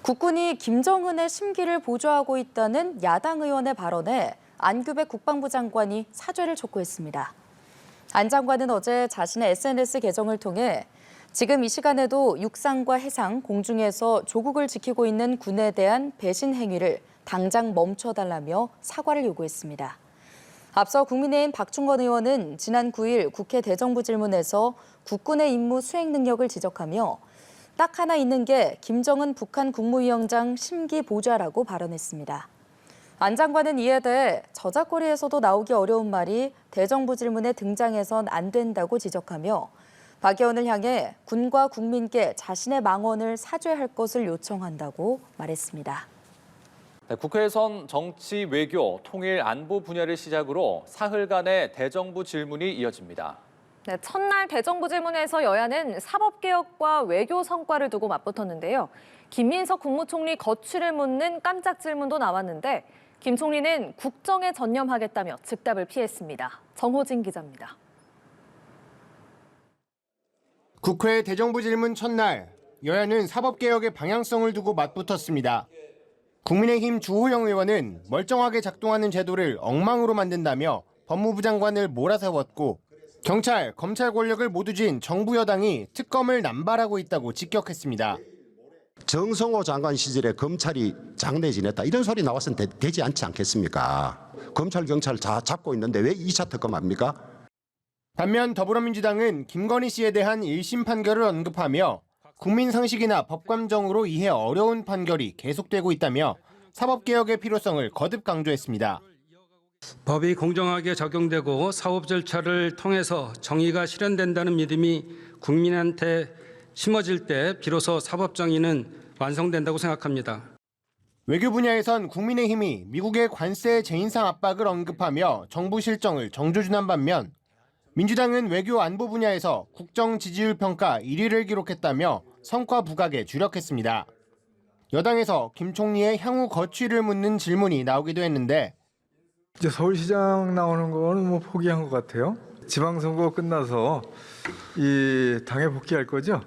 국군이 김정은의 심기를 보조하고 있다는 야당 의원의 발언에 안규백 국방부 장관이 사죄를 촉구했습니다. 안 장관은 어제 자신의 SNS 계정을 통해 지금 이 시간에도 육상과 해상, 공중에서 조국을 지키고 있는 군에 대한 배신 행위를 당장 멈춰달라며 사과를 요구했습니다. 앞서 국민의힘 박충건 의원은 지난 9일 국회 대정부 질문에서 국군의 임무 수행 능력을 지적하며 딱 하나 있는 게 김정은 북한 국무위원장 심기 보좌라고 발언했습니다. 안 장관은 이에 대해 저작거리에서도 나오기 어려운 말이 대정부 질문에 등장해선 안 된다고 지적하며 박 의원을 향해 군과 국민께 자신의 망언을 사죄할 것을 요청한다고 말했습니다. 국회에선 정치, 외교, 통일, 안보 분야를 시작으로 사흘간의 대정부 질문이 이어집니다. 네, 첫날 대정부 질문에서 여야는 사법개혁과 외교 성과를 두고 맞붙었는데요. 김민석 국무총리 거취를 묻는 깜짝 질문도 나왔는데 김 총리는 국정에 전념하겠다며 즉답을 피했습니다. 정호진 기자입니다. 국회 대정부 질문 첫날, 여야는 사법개혁의 방향성을 두고 맞붙었습니다. 국민의힘 주호영 의원은 멀쩡하게 작동하는 제도를 엉망으로 만든다며 법무부 장관을 몰아세웠고 경찰, 검찰 권력을 모두 쥔 정부 여당이 특검을 남발하고 있다고 직격했습니다. 정성호 장관 시절에 검찰이 장내 지냈다 이런 소리 나왔으면 되지 않지 않겠습니까? 검찰, 경찰 다 잡고 있는데 왜 2차 특검합니까? 반면 더불어민주당은 김건희 씨에 대한 1심 판결을 언급하며 국민 상식이나 법감정으로 이해 어려운 판결이 계속되고 있다며 사법개혁의 필요성을 거듭 강조했습니다. 법이 공정하게 적용되고 사법 절차를 통해서 정의가 실현된다는 믿음이 국민한테 심어질 때 비로소 사법 정의는 완성된다고 생각합니다. 외교 분야에선 국민의힘이 미국의 관세 재인상 압박을 언급하며 정부 실정을 정조준한 반면 민주당은 외교 안보 분야에서 국정 지지율 평가 1위를 기록했다며 성과 부각에 주력했습니다. 여당에서 김 총리의 향후 거취를 묻는 질문이 나오기도 했는데 이제 서울시장 나오는 거는 뭐 포기한 것 같아요. 지방선거 끝나서 이 당에 복귀할 거죠.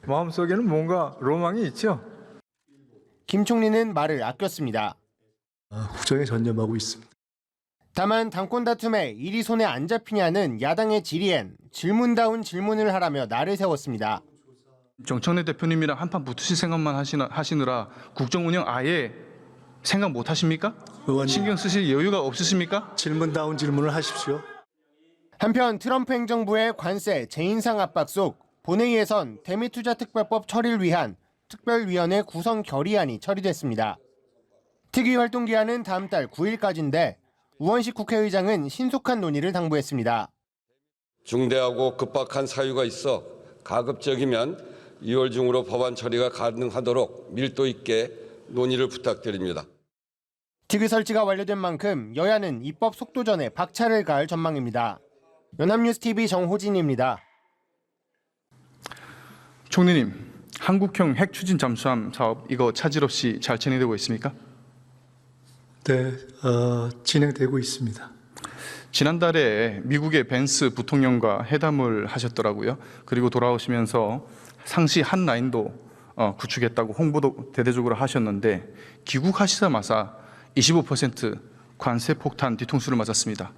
마음속에는 뭔가 로망이 있죠. 김 총리는 말을 아꼈습니다. 국정에 전념하고 있습니다. 다만 당권 다툼에 일이 손에 안 잡히냐는 야당의 질의엔 질문다운 질문을 하라며 날을 세웠습니다. 정청래 대표님이랑 한판 붙으실 생각만 하시느라 국정 운영 아예 생각 못 하십니까? 의원님, 신경 쓰실 여유가 없으십니까? 질문다운 질문을 하십시오. 한편 트럼프 행정부의 관세 재인상 압박 속 본회의에선 대미투자특별법 처리를 위한 특별위원회 구성 결의안이 처리됐습니다. 특위 활동 기한은 다음 달 9일까지인데 우원식 국회의장은 신속한 논의를 당부했습니다. 중대하고 급박한 사유가 있어 가급적이면 2월 중으로 법안 처리가 가능하도록 밀도 있게 논의를 부탁드립니다. 특위 설치가 완료된 만큼 여야는 입법 속도전에 박차를 가할 전망입니다. 연합뉴스TV 정호진입니다. 총리님, 한국형 핵 추진 잠수함 사업 이거 차질 없이 잘 진행되고 있습니까? 네, 진행되고 있습니다. 지난달에 미국의 벤스 부통령과 회담을 하셨더라고요. 그리고 돌아오시면서 상시 한 라인도 구축했다고 홍보도 대대적으로 하셨는데 귀국하시자마자 25% 관세 폭탄 뒤통수를 맞았습니다.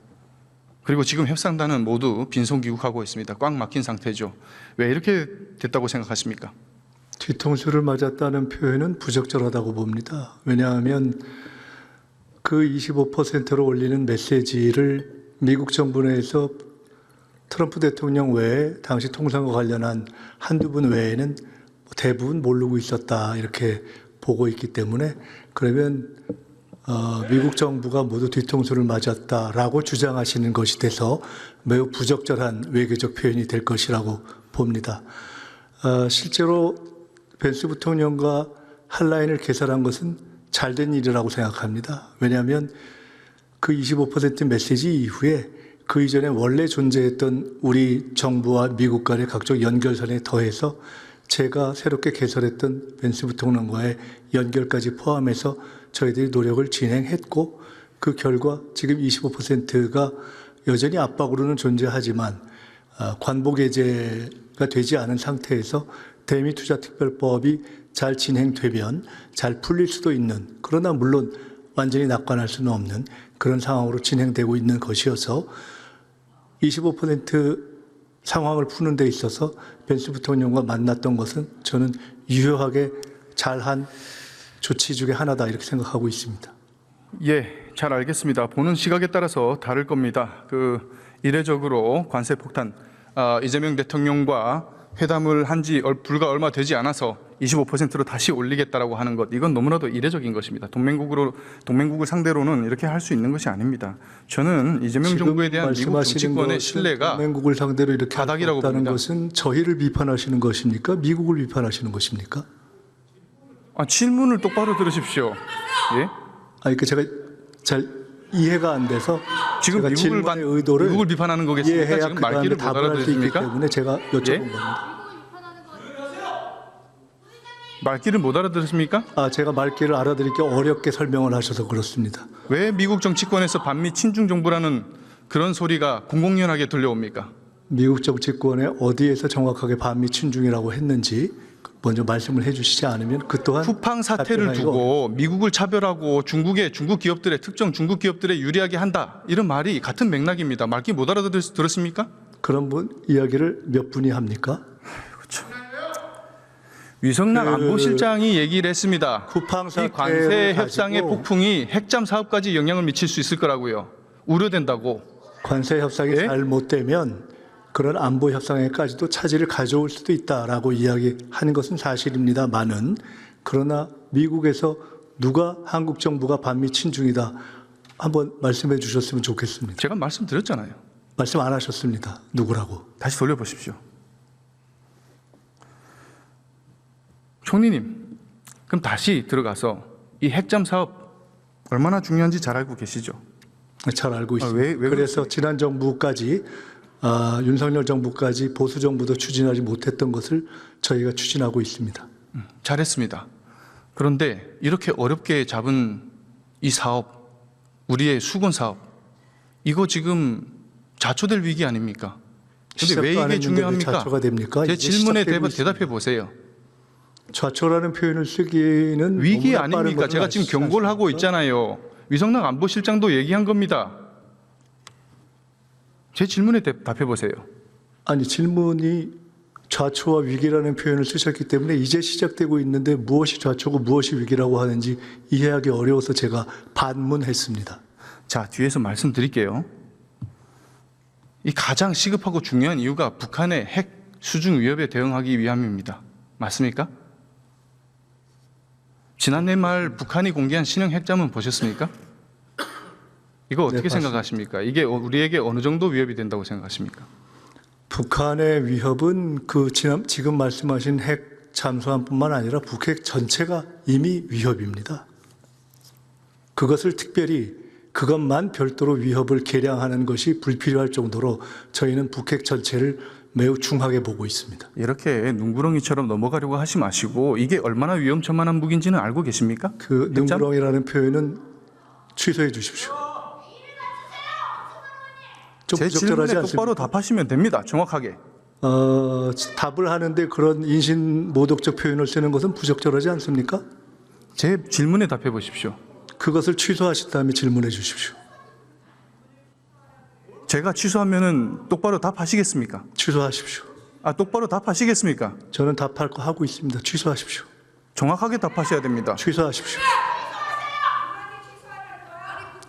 그리고 지금 협상단은 모두 빈손 귀국하고 있습니다. 꽉 막힌 상태죠. 왜 이렇게 됐다고 생각하십니까? 뒤통수를 맞았다는 표현은 부적절하다고 봅니다. 왜냐하면 그 25%로 올리는 메시지를 미국 정부 내에서 트럼프 대통령 외에 당시 통상과 관련한 한두 분 외에는 대부분 모르고 있었다 이렇게 보고 있기 때문에 그러면 미국 정부가 모두 뒤통수를 맞았다라고 주장하시는 것이 돼서 매우 부적절한 외교적 표현이 될 것이라고 봅니다. 실제로 벤스 부통령과 한 라인을 개설한 것은 잘된 일이라고 생각합니다. 왜냐하면 그 25% 메시지 이후에 그 이전에 원래 존재했던 우리 정부와 미국 간의 각종 연결선에 더해서 제가 새롭게 개설했던 벤스 부통령과의 연결까지 포함해서 저희들이 노력을 진행했고 그 결과 지금 25%가 여전히 압박으로는 존재하지만 관보 개제가 되지 않은 상태에서 대미투자특별법이 잘 진행되면 잘 풀릴 수도 있는, 그러나 물론 완전히 낙관할 수는 없는 그런 상황으로 진행되고 있는 것이어서 25% 상황을 푸는 데 있어서 벤스 부통령과 만났던 것은 저는 유효하게 잘한 조치 중에 하나다 이렇게 생각하고 있습니다. 예, 잘 알겠습니다. 보는 시각에 따라서 다를 겁니다. 이례적으로 관세 폭탄, 이재명 대통령과 회담을 한 지 불과 얼마 되지 않아서 25%로 다시 올리겠다라고 하는 것, 이건 너무나도 이례적인 것입니다. 동맹국을 상대로는 이렇게 할 수 있는 것이 아닙니다. 저는 이재명 정부에 대한 미국 정치권의 신뢰가 동맹국을 상대로 이렇게 바닥이라고 한다는 봅니다. 것은 저희를 비판하시는 것입니까? 미국을 비판하시는 것입니까? 질문을 똑바로 들으십시오. 예? 아니, 제가 잘 이해가 안 돼서 지금 제가 질문의 의도를 미국을 비판하는 거겠습니까? 이해해야 지금 그다음에 말귀를 못 답을 할 수 있기 알아들으십니까? 때문에 제가 여쭤본 예? 겁니다. 말귀를 못 알아들으십니까? 제가 말귀를 알아듣기 어렵게 설명을 하셔서 그렇습니다. 왜 미국 정치권에서 반미 친중 정부라는 그런 소리가 공공연하게 들려옵니까? 미국 정치권에 어디에서 정확하게 반미 친중이라고 했는지 먼저 말씀을 해주시지 않으면 그 또한 쿠팡 사태를 답변하기가 두고 미국을 차별하고 중국 기업들의 특정 중국 기업들에 유리하게 한다, 이런 말이 같은 맥락입니다. 말귀 못 알아들었습니까? 그런 이야기를 몇 분이 합니까? 위성락 안보실장이 얘기를 했습니다. 쿠팡 이 사태를 관세 협상의 가지고 폭풍이 핵잠 사업까지 영향을 미칠 수 있을 거라고요. 우려된다고. 관세 협상이 예? 잘못되면 그런 안보 협상에까지도 차질을 가져올 수도 있다라고 이야기하는 것은 사실입니다만은, 그러나 미국에서 누가 한국 정부가 반미 친중이다 한번 말씀해 주셨으면 좋겠습니다. 제가 말씀드렸잖아요. 말씀 안 하셨습니다. 누구라고? 다시 돌려보십시오. 총리님, 그럼 다시 들어가서 이 핵잠 사업 얼마나 중요한지 잘 알고 계시죠? 잘 알고 있습니다. 왜 그래서 그렇습니까? 지난 정부까지 윤석열 정부까지 보수 정부도 추진하지 못했던 것을 저희가 추진하고 있습니다. 잘했습니다. 그런데 이렇게 어렵게 잡은 이 사업, 우리의 수건 사업, 이거 지금 자초될 위기 아닙니까? 근데 왜 시작도 안 이게 했는데 왜 중요합니까? 자초가 됩니까? 제 이제 질문에 시작되고 대답해 보세요. 좌초라는 표현을 쓰기는 위기 너무나 빠른 아닙니까? 것을 제가 지금 아시지 경고를 하고 않습니까? 있잖아요. 위성락 안보실장도 얘기한 겁니다. 제 질문에 답해 보세요. 아니, 질문이 좌초와 위기라는 표현을 쓰셨기 때문에 이제 시작되고 있는데 무엇이 좌초고 무엇이 위기라고 하는지 이해하기 어려워서 제가 반문했습니다. 자, 뒤에서 말씀드릴게요. 이 가장 시급하고 중요한 이유가 북한의 핵 수중 위협에 대응하기 위함입니다. 맞습니까? 지난해 말 북한이 공개한 신형 핵잠은 보셨습니까? 이거 어떻게 봤습니다. 생각하십니까? 이게 우리에게 어느 정도 위협이 된다고 생각하십니까? 북한의 위협은 지금 말씀하신 핵 잠수함뿐만 아니라 북핵 전체가 이미 위협입니다. 그것을 특별히 그것만 별도로 위협을 계량하는 것이 불필요할 정도로 저희는 북핵 전체를 매우 중하게 보고 있습니다. 이렇게 눈구렁이처럼 넘어가려고 하지 마시고 이게 얼마나 위험천만한 무기인지는 알고 계십니까? 그 핵잠? 능구렁이라는 표현은 취소해 주십시오. 좀 제 질문에 부적절하지 똑바로 않습니까? 답하시면 됩니다. 정확하게. 답을 하는데 그런 인신모독적 표현을 쓰는 것은 부적절하지 않습니까? 제 질문에 답해 보십시오. 그것을 취소하신 다음에 질문해 주십시오. 제가 취소하면은 똑바로 답하시겠습니까? 취소하십시오. 똑바로 답하시겠습니까? 저는 답할 거 하고 있습니다. 취소하십시오. 정확하게 답하셔야 됩니다. 취소하십시오.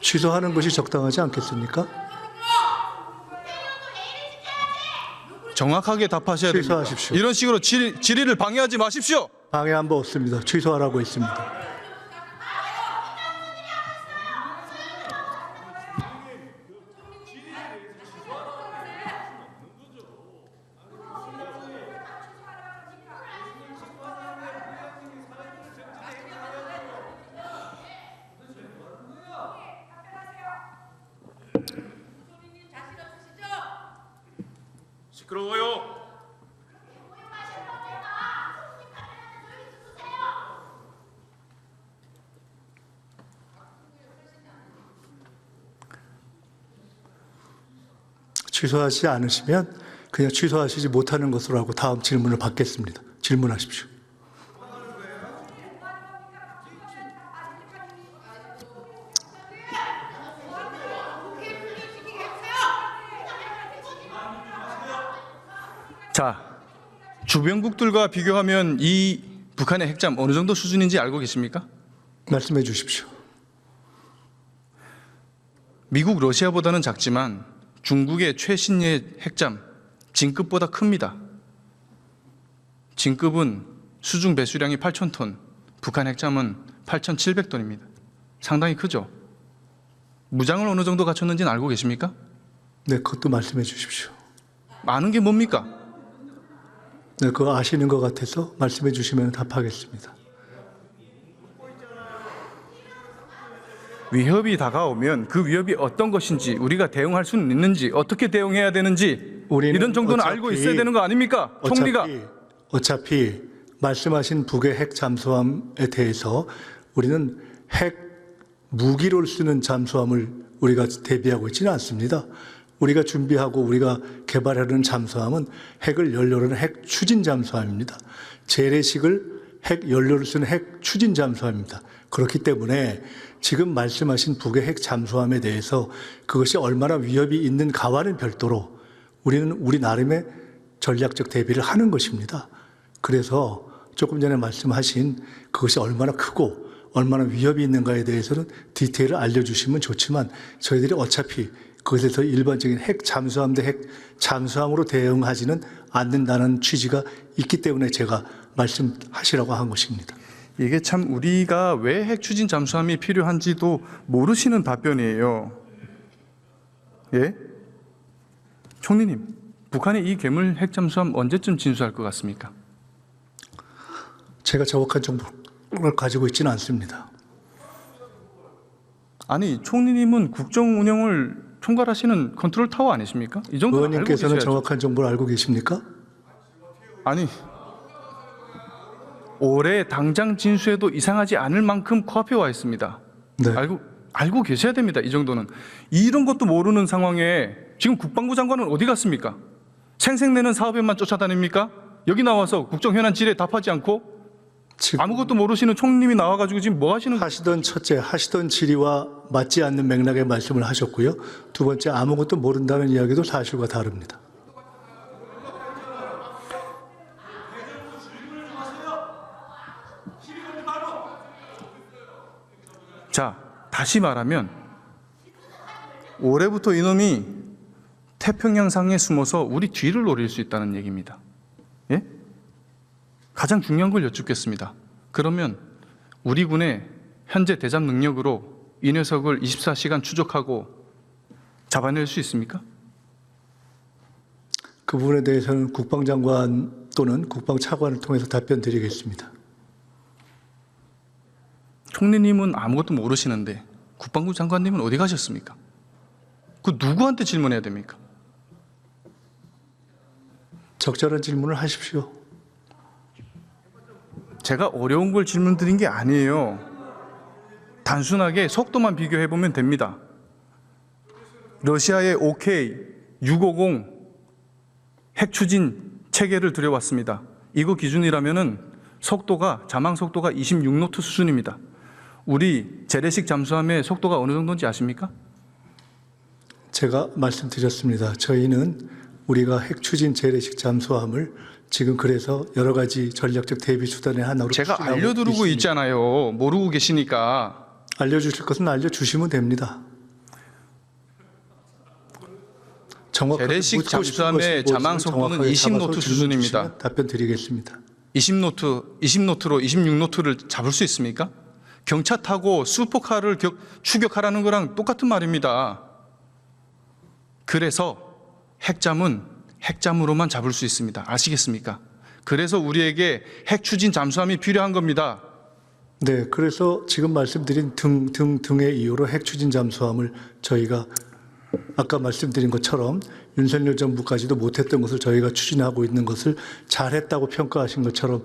취소하는 것이 적당하지 않겠습니까? 정확하게 답하셔야 됩니다. 취소하십시오. 이런 식으로 질의를 방해하지 마십시오. 방해한 바 없습니다. 취소하라고 했습니다. 시끄러워요. 취소하지 않으시면 그냥 취소하시지 못하는 것으로 하고 다음 질문을 받겠습니다. 질문하십시오. 자, 주변국들과 비교하면 이 북한의 핵잠 어느 정도 수준인지 알고 계십니까? 말씀해 주십시오. 미국, 러시아보다는 작지만 중국의 최신의 핵잠 진급보다 큽니다. 진급은 수중 배수량이 8,000톤, 북한 핵잠은 8,700톤입니다. 상당히 크죠? 무장을 어느 정도 갖췄는지는 알고 계십니까? 네, 그것도 말씀해 주십시오. 아는 게 뭡니까? 네, 그거 아시는 것 같아서 말씀해 주시면 답하겠습니다. 위협이 다가오면 그 위협이 어떤 것인지 우리가 대응할 수는 있는지 어떻게 대응해야 되는지 이런 정도는 알고 있어야 되는 거 아닙니까? 총리가. 어차피 말씀하신 북의 핵 잠수함에 대해서 우리는 핵 무기를 쓰는 잠수함을 우리가 대비하고 있지는 않습니다. 우리가 준비하고 우리가 개발하려는 잠수함은 핵을 연료로 하는 핵 추진 잠수함입니다. 재래식을 핵 연료를 쓰는 핵 추진 잠수함입니다. 그렇기 때문에 지금 말씀하신 북의 핵 잠수함에 대해서 그것이 얼마나 위협이 있는가와는 별도로 우리는 우리 나름의 전략적 대비를 하는 것입니다. 그래서 조금 전에 말씀하신 그것이 얼마나 크고 얼마나 위협이 있는가에 대해서는 디테일을 알려주시면 좋지만 저희들이 어차피 그것에서 일반적인 핵 잠수함 대 핵 잠수함으로 대응하지는 않는다는 취지가 있기 때문에 제가 말씀하시라고 한 것입니다. 이게 참 우리가 왜 핵 추진 잠수함이 필요한지도 모르시는 답변이에요. 예? 총리님, 북한이 이 괴물 핵 잠수함 언제쯤 진수할 것 같습니까? 제가 정확한 정보를 가지고 있지는 않습니다. 아니, 총리님은 국정 운영을 총괄하시는 컨트롤 타워 아니십니까? 이 정도 알고 의원님께서는 계셔야죠. 정확한 정보를 알고 계십니까? 아니, 올해 당장 진수해도 이상하지 않을 만큼 코앞에 와 있습니다. 네. 알고 계셔야 됩니다. 이 정도는. 이런 것도 모르는 상황에 지금 국방부 장관은 어디 갔습니까? 생색내는 사업에만 쫓아다닙니까? 여기 나와서 국정 현안 질의에 답하지 않고 아무것도 모르시는 총리님이 나와가지고 지금 뭐 하시는 거예요? 하시던 질의와 맞지 않는 맥락의 말씀을 하셨고요. 두 번째, 아무것도 모른다는 이야기도 사실과 다릅니다. 자, 다시 말하면 올해부터 이놈이 태평양상에 숨어서 우리 뒤를 노릴 수 있다는 얘기입니다. 예? 가장 중요한 걸 여쭙겠습니다. 그러면 우리 군의 현재 대잠 능력으로 이 녀석을 24시간 추적하고 잡아낼 수 있습니까? 그 부분에 대해서는 국방장관 또는 국방차관을 통해서 답변 드리겠습니다. 총리님은 아무것도 모르시는데 국방부 장관님은 어디 가셨습니까? 그 누구한테 질문해야 됩니까? 적절한 질문을 하십시오. 제가 어려운 걸 질문 드린 게 아니에요. 단순하게 속도만 비교해 보면 됩니다. 러시아의 OK-650 핵 추진 체계를 들여왔습니다. 이거 기준이라면은 자망 속도가 26노트 수준입니다. 우리 재래식 잠수함의 속도가 어느 정도인지 아십니까? 제가 말씀드렸습니다. 저희는 우리가 핵 추진 재래식 잠수함을 지금 그래서 여러 가지 전략적 대비 수단의 하나로 제가 추진하고 알려드리고 있습니다. 있잖아요. 모르고 계시니까. 알려주실 것은 알려주시면 됩니다. 정확하게 재래식 묻고 싶은 잠수함의 것이 자망 무엇인지 속도는 정확하게 20노트 잡아서 수준입니다. 주시면 답변 드리겠습니다. 20노트로 26노트를 잡을 수 있습니까? 경차 타고 슈퍼카를 추격하라는 거랑 똑같은 말입니다. 그래서 핵잠은 핵잠으로만 잡을 수 있습니다. 아시겠습니까? 그래서 우리에게 핵 추진 잠수함이 필요한 겁니다. 네, 그래서 지금 말씀드린 등의 이유로 핵 추진 잠수함을 저희가 아까 말씀드린 것처럼 윤석열 정부까지도 못했던 것을 저희가 추진하고 있는 것을 잘했다고 평가하신 것처럼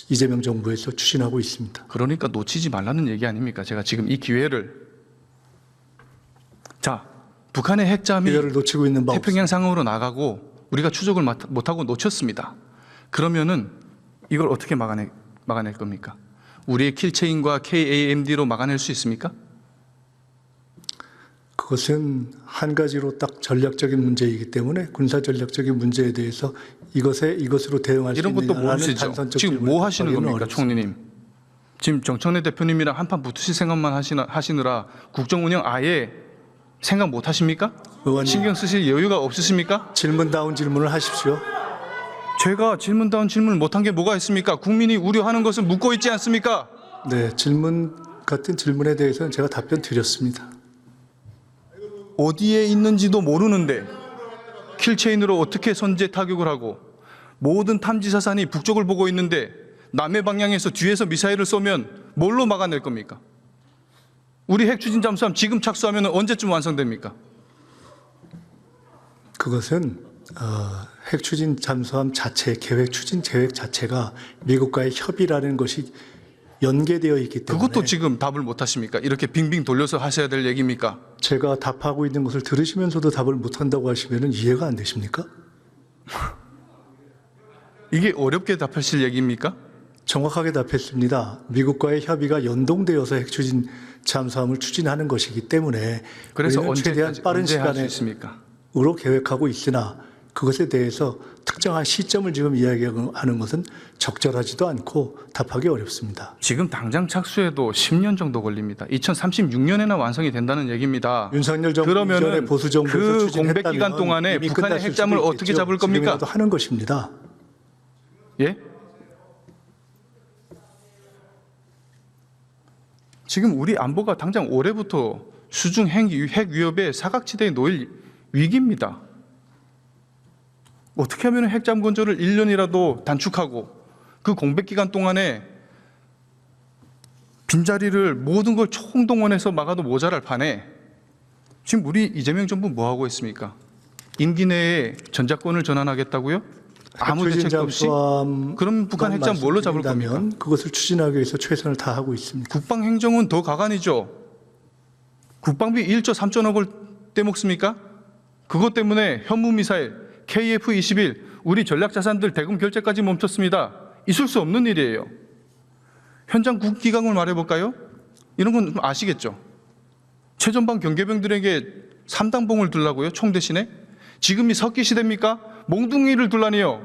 이재명 정부에서 추진하고 있습니다. 그러니까 놓치지 말라는 얘기 아닙니까? 제가 지금 이 기회를. 자, 북한의 핵잠이 기회를 놓치고 있는 바 태평양 상으로 나가고 우리가 추적을 못하고 놓쳤습니다. 그러면은 이걸 어떻게 막아낼 겁니까? 우리의 킬체인과 KAMD로 막아낼 수 있습니까? 그것은 한 가지로 딱 전략적인 문제이기 때문에 군사 전략적인 문제에 대해서 이것으로 대응할 수 이런 것도 있느냐라는 모르시죠? 단선적 지금 질문을 뭐 하시는 답하기는 겁니까, 어렵습니다. 총리님? 지금 정청래 대표님이랑 한판 붙으실 생각만 하시느라 국정 운영 아예 생각 못 하십니까? 의원님. 신경 쓰실 여유가 없으십니까? 질문다운 질문을 하십시오. 제가 질문다운 질문을 못한 게 뭐가 있습니까? 국민이 우려하는 것을 묻고 있지 않습니까? 네, 질문 같은 질문에 대해서는 제가 답변 드렸습니다. 어디에 있는지도 모르는데 킬체인으로 어떻게 선제 타격을 하고 모든 탐지 사산이 북쪽을 보고 있는데 남해 방향에서 뒤에서 미사일을 쏘면 뭘로 막아낼 겁니까? 우리 핵 추진 잠수함 지금 착수하면 언제쯤 완성됩니까? 그것은 핵 추진 잠수함 자체, 계획 추진 계획 자체가 미국과의 협의라는 것이 연계되어 있기 때문에 그것도 지금 답을 못 하십니까? 이렇게 빙빙 돌려서 하셔야 될 얘기입니까? 제가 답하고 있는 것을 들으시면서도 답을 못한다고 하시면 이해가 안 되십니까? 이게 어렵게 답하실 얘기입니까? 정확하게 답했습니다. 미국과의 협의가 연동되어서 핵 추진 잠수함을 추진하는 것이기 때문에 그래서 우리는 최대한 빠른 언제 할 수 시간에 있습니까? 으로 계획하고 있으나 그것에 대해서 특정한 시점을 지금 이야기하는 것은 적절하지도 않고 답하기 어렵습니다. 지금 당장 착수해도 10년 정도 걸립니다. 2036년에나 완성이 된다는 얘기입니다. 윤석열 정부 이전에 그러면은 보수 정부에서 그 추진했다면 공백 기간 동안에 이미 북한의 끝났을 핵잠을 수도 어떻게 있겠죠. 잡을 겁니까? 지금이라도 하는 것입니다. 예? 지금 우리 안보가 당장 올해부터 수중 핵 위협의 사각지대에 놓일 위기입니다. 어떻게 하면 핵잠 건조를 1년이라도 단축하고 그 공백 기간 동안에 빈자리를 모든 걸 총동원해서 막아도 모자랄 판에 지금 우리 이재명 정부 뭐 하고 있습니까? 임기 내에 전작권을 전환하겠다고요? 아무 대책도 없이? 그럼 북한 핵잠 뭘로 잡을 겁니까? 그것을 추진하기 위해서 최선을 다하고 있습니다. 국방행정은 더 가관이죠. 국방비 1조 3천억을 떼먹습니까? 그것 때문에 현무미사일 KF-21 우리 전략자산들 대금 결제까지 멈췄습니다. 있을 수 없는 일이에요. 현장 국기강을 말해볼까요? 이런 건 좀 아시겠죠? 최전방 경계병들에게 3단봉을 두려고요? 총 대신에? 지금이 석기 시대입니까? 몽둥이를 둘라니요.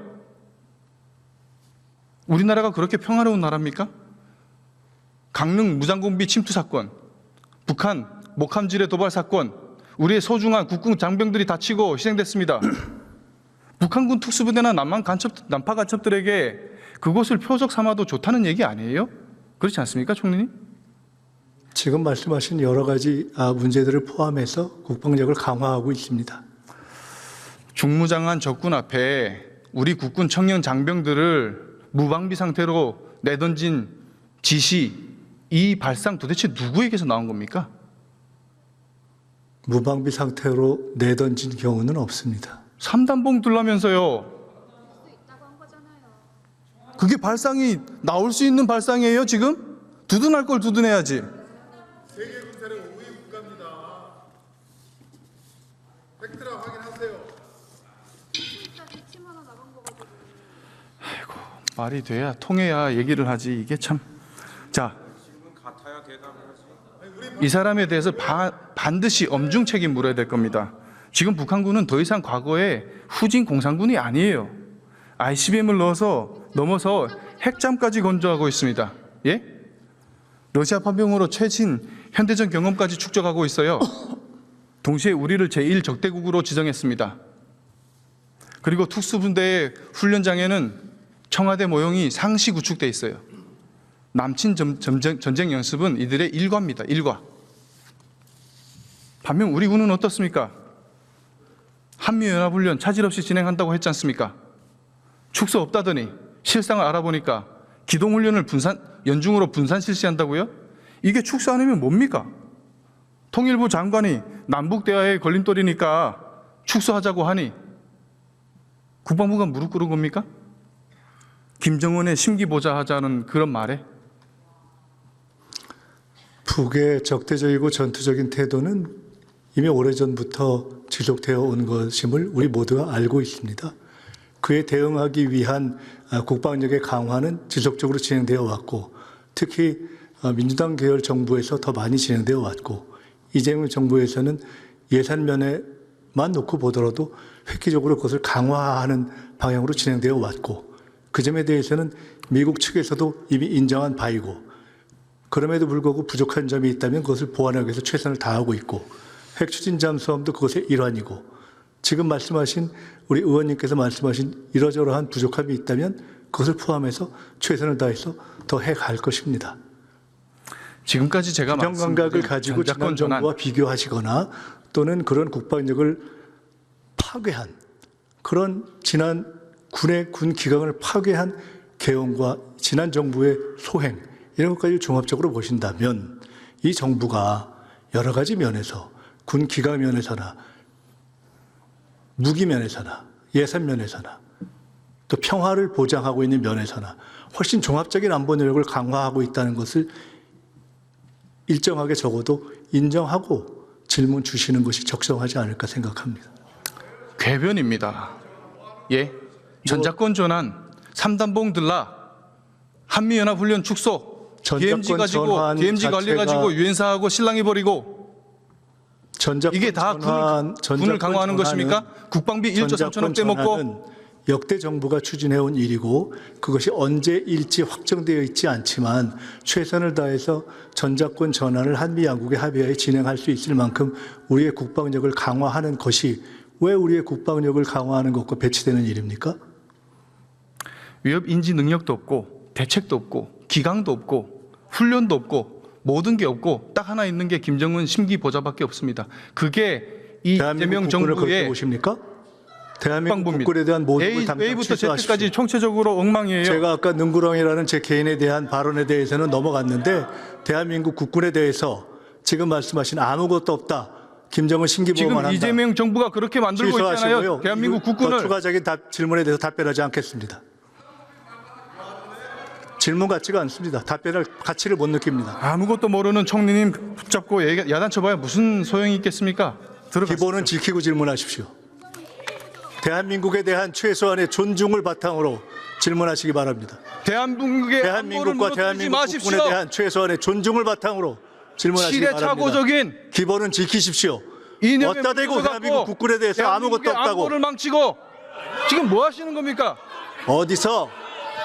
우리나라가 그렇게 평화로운 나라입니까? 강릉 무장공비 침투 사건, 북한 목함질의 도발 사건, 우리의 소중한 국군 장병들이 다치고 희생됐습니다. 북한군 특수부대나 남파 간첩들에게 그곳을 표적 삼아도 좋다는 얘기 아니에요? 그렇지 않습니까, 총리님? 지금 말씀하신 여러 가지 문제들을 포함해서 국방력을 강화하고 있습니다. 중무장한 적군 앞에 우리 국군 청년 장병들을 무방비 상태로 내던진 지시, 이 발상 도대체 누구에게서 나온 겁니까? 무방비 상태로 내던진 경우는 없습니다. 3단봉 둘라면서요. 그게 발상이 나올 수 있는 발상이에요, 지금? 두둔할 걸 두둔해야지. 세계 군사력 5위 국가입니다. 팩트라 확인하세요. 아이고, 말이 돼야 통해야 얘기를 하지. 이게 참. 자, 이 사람에 대해서 반드시 엄중 책임 물어야 될 겁니다. 지금 북한군은 더 이상 과거의 후진 공산군이 아니에요. ICBM을 넘어서 핵잠까지 건조하고 있습니다. 예? 러시아 파병으로 최신 현대전 경험까지 축적하고 있어요. 동시에 우리를 제1적대국으로 지정했습니다. 그리고 특수분대의 훈련장에는 청와대 모형이 상시 구축돼 있어요. 남친 전쟁 연습은 이들의 일과입니다. 일과. 반면 우리 군은 어떻습니까? 한미연합훈련 차질 없이 진행한다고 했지 않습니까? 축소 없다더니 실상을 알아보니까 기동훈련을 연중으로 분산 실시한다고요? 이게 축소 아니면 뭡니까? 통일부 장관이 남북 대화에 걸림돌이니까 축소하자고 하니 국방부가 무릎 꿇은 겁니까? 김정은의 심기보자 하자는 그런 말에? 북의 적대적이고 전투적인 태도는 이미 오래전부터 지속되어 온 것임을 우리 모두가 알고 있습니다. 그에 대응하기 위한 국방력의 강화는 지속적으로 진행되어 왔고 특히 민주당 계열 정부에서 더 많이 진행되어 왔고 이재명 정부에서는 예산 면에 것만 놓고 보더라도 획기적으로 그것을 강화하는 방향으로 진행되어 왔고 그 점에 대해서는 미국 측에서도 이미 인정한 바이고 그럼에도 불구하고 부족한 점이 있다면 그것을 보완하기 위해서 최선을 다하고 있고 핵추진 잠수함도 그것의 일환이고 지금 말씀하신 우리 의원님께서 말씀하신 이러저러한 부족함이 있다면 그것을 포함해서 최선을 다해서 더 해갈 것입니다. 지금까지 제가 균형 감각을 말씀드린 가지고 지난 전작권 전환, 정부와 비교하시거나 또는 그런 국방력을 파괴한 그런 지난 군 기강을 파괴한 개헌과 지난 정부의 소행 이런 것까지 종합적으로 보신다면 이 정부가 여러 가지 면에서 군 기강 면에서나 무기 면에서나 예산 면에서나 또 평화를 보장하고 있는 면에서나 훨씬 종합적인 안보 노력을 강화하고 있다는 것을 일정하게 적어도 인정하고 질문 주시는 것이 적성하지 않을까 생각합니다. 궤변입니다. 예, 전작권 전환, 3단봉 들라, 한미연합훈련 축소, DMZ 가지고 DMZ 관리 가지고 유엔사하고 실랑이 벌이고 이게 다 군을 강화하는 것입니까? 국방비 1조 3천억 떼먹고 역대 정부가 추진해온 일이고 그것이 언제일지 확정되어 있지 않지만 최선을 다해서 전작권 전환을 한미 양국의 합의하에 진행할 수 있을 만큼 우리의 국방력을 강화하는 것이 왜 우리의 국방력을 강화하는 것과 배치되는 일입니까? 위협 인지 능력도 없고 대책도 없고 기강도 없고 훈련도 없고 모든 게 없고 딱 하나 있는 게 김정은 심기 보좌밖에 없습니다. 그게 이재명 정부의 보십니까? 대한민국 국군에 대한 모든 당장 A부터 취소하십시오. Z까지 총체적으로 엉망이에요. 제가 아까 능구렁이라는 제 개인에 대한 발언에 대해서는 넘어갔는데 대한민국 국군에 대해서 지금 말씀하신 아무것도 없다. 김정은 신기보호만 한다. 지금 이재명 정부가 그렇게 만들고 있잖아요. 대한민국 국군을. 추가적인 질문에 대해서 답변하지 않겠습니다. 질문 같지가 않습니다. 답변할 가치를 못 느낍니다. 아무것도 모르는 총리님 붙잡고 야단쳐봐야 무슨 소용이 있겠습니까? 들어가십시오. 기본은 지키고 질문하십시오. 대한민국에 대한 최소한의 존중을 바탕으로 질문하시기 바랍니다. 대한민국과 대한민국 국군에 대한 최소한의 존중을 바탕으로 질문하시기 바랍니다. 시대착오적인 기본은 지키십시오. 이념에 어디다 대고 대한민국 국군에 대해서 아무것도 없다고. 안보를 망치고 지금 뭐 하시는 겁니까? 어디서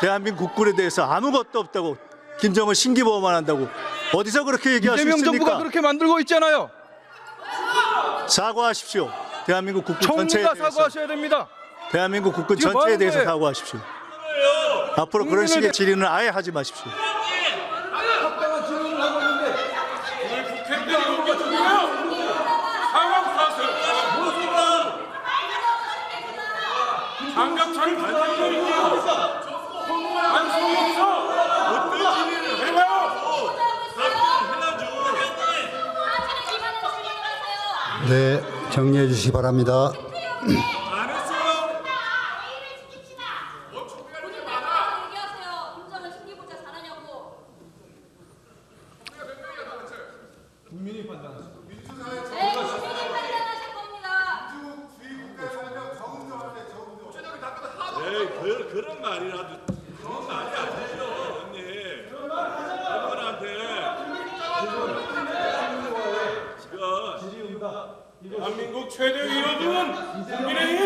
대한민국 국군에 대해서 아무것도 없다고 김정은 신기보호만 한다고 어디서 그렇게 얘기할 수 이재명 있습니까? 정부가 그렇게 만들고 있잖아요. 사과하십시오. 대한민국 국군 전체에 총리가 대해서. 사과하셔야 됩니다. 대한민국 국군 지금 뭐 전체에 하는 대해서 거예요? 사과하십시오. 앞으로 그런 식의 질의는 아예 하지 마십시오. 장갑차를 반대버리고요. 반성이 없어. 어떤 질의를 해봐요. 네, 정리해 주시기 바랍니다. 국민이 판단하실 겁니다. 그런 말이라도 그런 말이 아니죠, 언니. 여러분한테 지금 대한민국 최대 위협은 국민의힘.